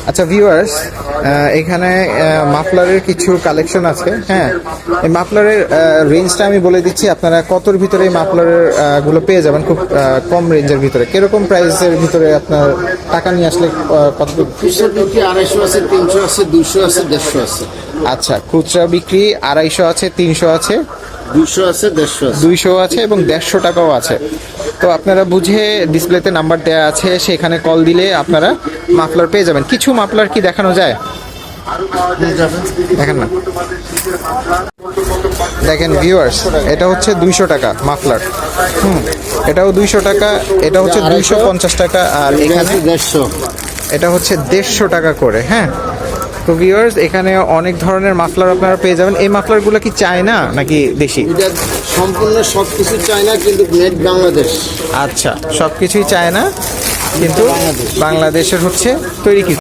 আচ্ছা ভিউয়ার্স, এখানে মাফলারের কিছু কালেকশন আছে। হ্যাঁ, এই মাফলারের রেঞ্জটা আমি বলে দিচ্ছি, আপনারা কতর ভিতরে এই মাফলারের গুলো পেয়ে যাবেন খুব কম রেঞ্জের ভিতরে। কিরকম প্রাইসের ভিতরে আপনার টাকা নিয়ে আসলে কত? 200 আছে, 300 আছে, 200 আছে, 150 আছে। আচ্ছা, খুচরা বিক্রি 250 আছে, 300 আছে, 200 আছে, 150 আছে। 200 আছে এবং 150 টাকাও আছে। তো আপনারা বুঝে ডিসপ্লেতে নাম্বার দেওয়া আছে, সেখানে কল দিলে আপনারা মাফলার পেয়ে যাবেন। কিছু মাফলার কি দেখানো যায়? দেখেন না, দেখেন ভিউয়ার্স, এটা হচ্ছে 200 টাকা মাফলার। এটাও 200 টাকা, এটা হচ্ছে 250 টাকা, আর এখানে 150। এটা হচ্ছে 150 টাকা করে। হ্যাঁ, তো ভিউয়ার্স, এখানে অনেক ধরনের মাফলার আপনারা পেয়ে যাবেন। এই মাফলারগুলো কি চায়না নাকি দেশি? এটা সম্পূর্ণ সবকিছু চায় না, কিন্তু মেড বাংলাদেশ। আচ্ছা, সবকিছুই চায়না, কিন্তু বাংলাদেশের হচ্ছে তৈরি কি